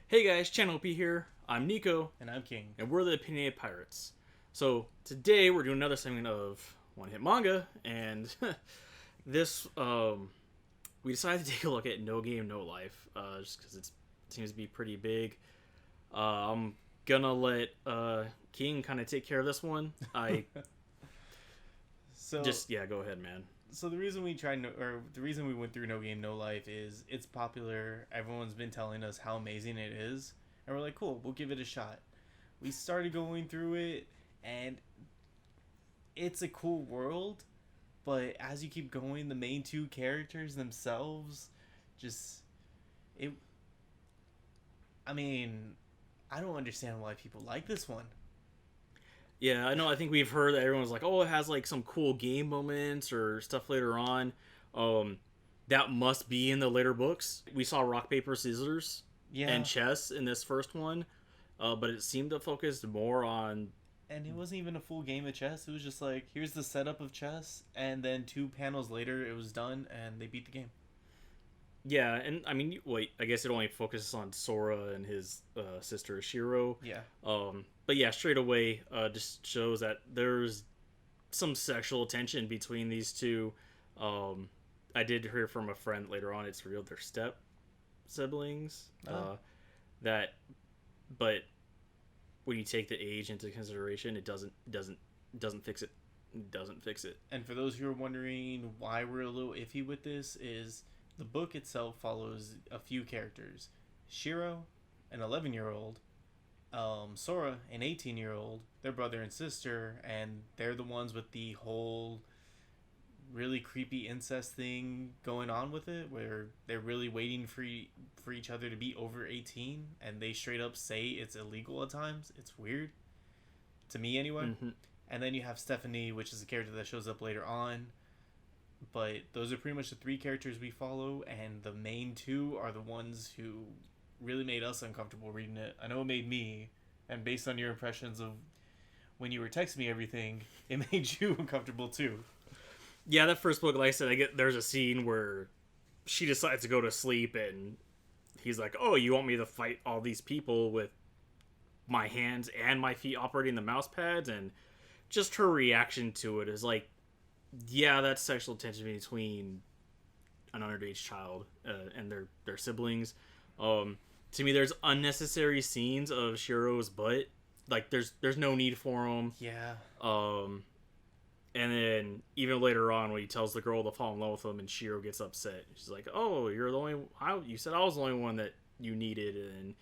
Hey guys, Channel P here. I'm Nico, And I'm King. and we're the Opinionated Pirates. So today we're doing another segment of One Hit Manga, and this we decided to take a look at No Game No Life, just because it seems to be pretty big. I'm gonna let King kind of take care of this one. I So, just yeah, go ahead, man. so the reason the reason we went through No Game No Life is it's popular. Everyone's been telling us how amazing it is, and we're like, cool, we'll give it a shot. We started going through it, and it's a cool world, but as you keep going, the main two characters themselves, just it. I mean, I don't understand why people like this one. Yeah, I know. I think we've heard that everyone's like, "Oh, it has like some cool game moments or stuff later on." Um, that must be in the later books. We saw rock paper scissors and Yeah, chess in this first one, but it seemed to focus more on and it wasn't even a full game of chess. It was just like, here's the setup of chess, and then two panels later, it was done, and they beat the game. yeah. And I mean, wait, I guess it only focuses on Sora and his sister Shiro. Yeah. But yeah, straight away, just shows that there's some sexual tension between these two. Um, I did hear from a friend later on; it's real. They're step siblings. Oh. That, but when you take the age into consideration, it doesn't fix it. It doesn't fix it. And for those who are wondering why we're a little iffy with this, is the book itself follows a few characters: Shiro, an 11-year-old, Sora, an 18-year-old. They're brother and sister, and they're the ones with the whole really creepy incest thing going on with it, where they're really waiting for each other to be over 18, and they straight up say it's illegal at times. It's weird to me anyway. Mm-hmm. And then you have Stephanie, which is a character that shows up later on. But those are pretty much the three characters we follow, and the main two are the ones who really made us uncomfortable reading it. I know it made me, and based on your impressions of when you were texting me everything, it made you uncomfortable too. Yeah, that first book, like I said, there's a scene where she decides to go to sleep, and he's like, "Oh, you want me to fight all these people with my hands and my feet operating the mouse pads?" And just her reaction to it is like, "Yeah, that's sexual tension between an underage child and their siblings." To me, there's unnecessary scenes of Shiro's butt. Like, there's no need for them. Yeah. And then even later on, when he tells the girl to fall in love with him, and Shiro gets upset, she's like, "Oh, you're the only. You said I was the only one that you needed." And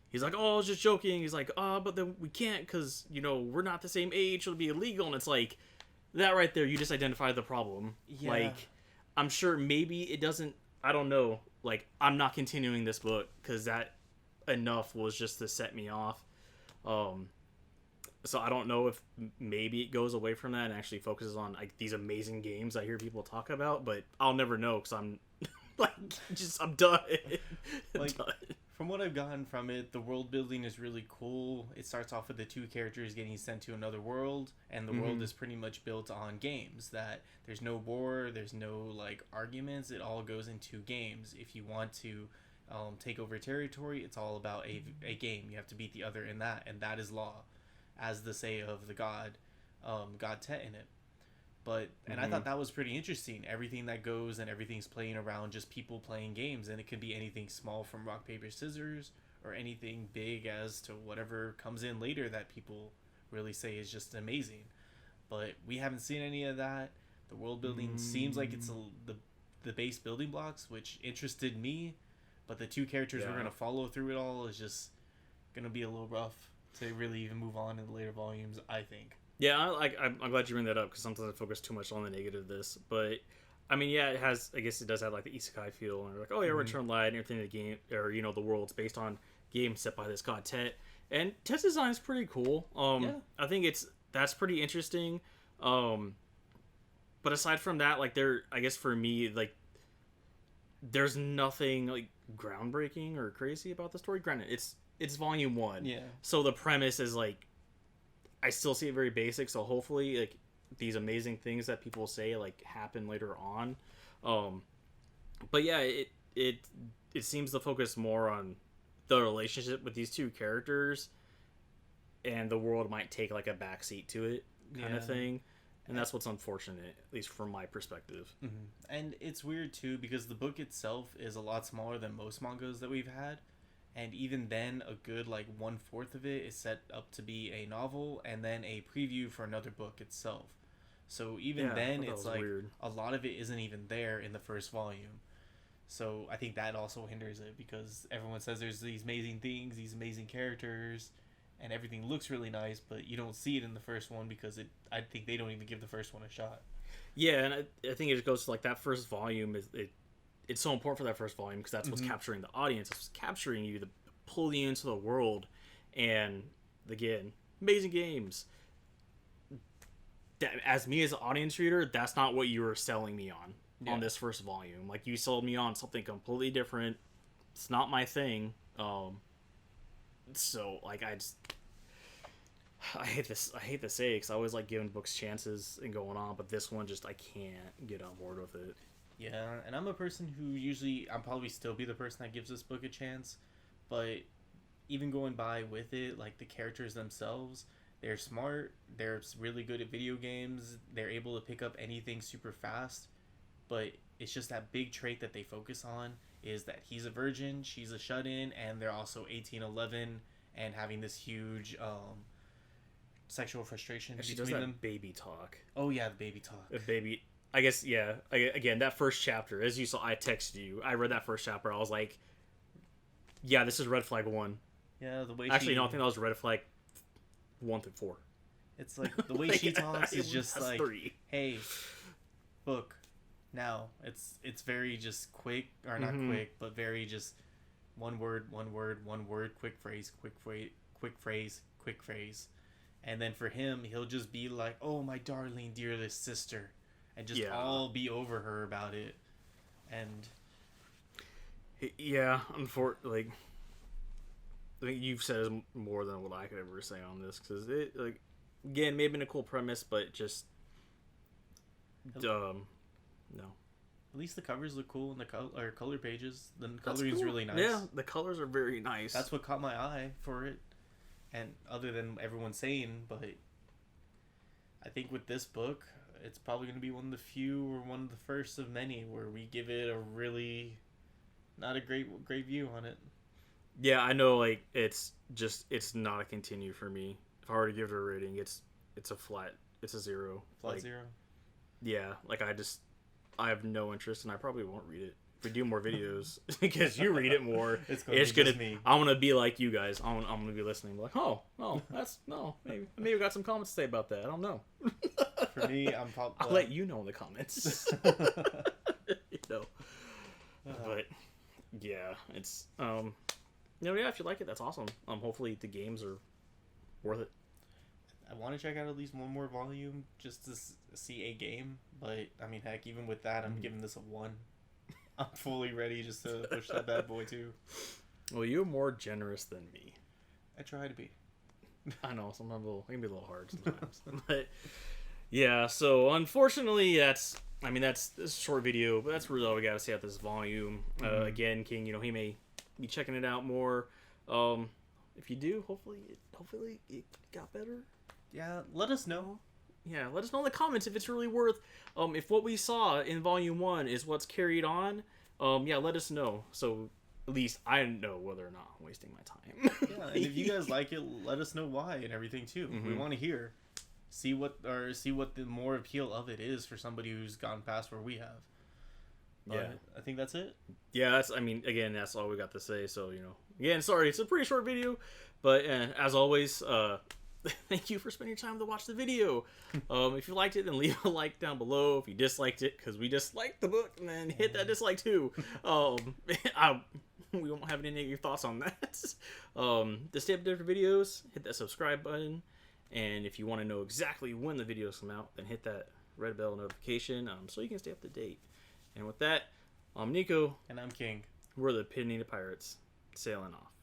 he's like, "Oh, I was just joking." He's like, but then we can't because we're not the same age. It'll be illegal." And it's like that right there. You just identified the problem. Yeah. Like, I'm sure maybe it doesn't. I don't know. Like, I'm not continuing this book because that enough was just to set me off. So I don't know if maybe it goes away from that and actually focuses on like these amazing games I hear people talk about, but I'll never know because I'm like I'm done. Like, from what I've gotten from it, the world building is really cool. It starts off with the two characters getting sent to another world, and the world is pretty much built on games. That there's no war, there's no like arguments. It all goes into games. If you want to take over territory, it's all about a game. You have to beat the other in that, and that is law, as the say of the God Tet in it. And I thought that was pretty interesting. Everything that goes and everything's playing around just people playing games, and it could be anything small from rock paper scissors or anything big as to whatever comes in later that people really say is just amazing. But we haven't seen any of that. The world building seems like it's the base building blocks, which interested me. But the two characters we're gonna follow through it all is just gonna be a little rough to really even move on in the later volumes, I think. Yeah, I'm glad you bring that up because sometimes I focus too much on the negative of this. But I mean, yeah, it has. I guess it does have like the isekai feel, and like, oh yeah, Return Light and everything. The game, or the world's based on games set by this god Tet, and Tet's design is pretty cool. I think that's pretty interesting. But aside from that, like I guess for me, like there's nothing like groundbreaking or crazy about the story. Granted, it's volume 1, Yeah. so the premise is like I still see it very basic. So hopefully, like these amazing things that people say like happen later on. But yeah, it seems to focus more on the relationship with these two characters, and the world might take like a backseat to it, kind of thing. And that's what's unfortunate, at least from my perspective. Mm-hmm. And it's weird too because the book itself is a lot smaller than most mangas that we've had, and even then, a good like 1/4 of it is set up to be a novel and then a preview for another book itself. So even then, it's like weird. A lot of it isn't even there in the first volume. So I think that also hinders it because everyone says there's these amazing things, these amazing characters, and everything looks really nice, but you don't see it in the first one because I think they don't even give the first one a shot. Yeah, and I think it goes to like that first volume it's so important for that first volume because that's what's capturing the audience. It's capturing you to pull you into the world. And again, amazing games. That, as me as an audience reader, that's not what you were selling me on this first volume. Like, you sold me on something completely different. It's not my thing. So like I hate to say it because I always like giving books chances and going on, but this one just I can't get on board with it. Yeah, and I'm a person who usually I'll probably still be the person that gives this book a chance, but even going by with it, like the characters themselves, they're smart, they're really good at video games, they're able to pick up anything super fast, but it's just that big trait that they focus on is that he's a virgin, she's a shut-in, and they're also 18-11 and having this huge sexual frustration she between does that them. Baby talk. Oh yeah, the baby talk. The baby. I guess yeah. Again, that first chapter, as you saw, I texted you. I read that first chapter. I was like, yeah, this is red flag 1. Yeah, the way actually, no, I think that was red flag 1 through 4. It's like the way she talks is just like, 3. Hey, book. Now it's very just quick, or not quick, but very just one word, quick phrase, quick phrase, and then for him, he'll just be like, "Oh, my darling, dearest sister," and just all be over her about it, and yeah, unfortunately, I think you've said more than what I could ever say on this because it like again may have been a cool premise, but just no. At least the covers look cool and the color pages. The coloring's really nice. Yeah, the colors are very nice. That's what caught my eye for it. And other than everyone saying, but I think with this book, it's probably going to be one of the few or one of the first of many where we give it a really not a great view on it. Yeah, I know. Like it's not a continue for me. If I were to give it a rating, it's a flat. It's a 0. Flat 0. Yeah, like I have no interest, and I probably won't read it if we do more videos because you read it more. It's gonna me. I'm gonna be like you guys. I'm gonna be listening, like, maybe we got some comments to say about that. I don't know. For me, I'll let you know in the comments. But yeah, it's yeah. If you like it, that's awesome. Hopefully the games are worth it. I want to check out at least one more volume just to see a game, but I mean, heck, even with that, I'm giving this a 1. I'm fully ready just to push that bad boy too. Well, you're more generous than me. I try to be. I know sometimes it can be a little hard sometimes, but yeah. So unfortunately, that's this short video, but that's really all we got to say about this volume. Again, King, he may be checking it out more. If you do, hopefully it got better. Yeah, let us know. Yeah, let us know in the comments if it's really worth. If what we saw in Volume 1 is what's carried on, yeah, let us know. So at least I know whether or not I'm wasting my time. Yeah, and if you guys like it, let us know why and everything too. We want to hear, see what the more appeal of it is for somebody who's gone past where we have. But I think that's it. Yeah, again, that's all we got to say. So again, sorry, it's a pretty short video, but as always, thank you for spending your time to watch the video. If you liked it, then leave a like down below. If you disliked it, because we disliked the book, and then hit that dislike too. We won't have any negative thoughts on that. To stay up to different videos, hit that subscribe button. And if you want to know exactly when the videos come out, then hit that red bell notification so you can stay up to date. And with that, I'm Nico. And I'm King. We're the Opinionated Pirates, sailing off.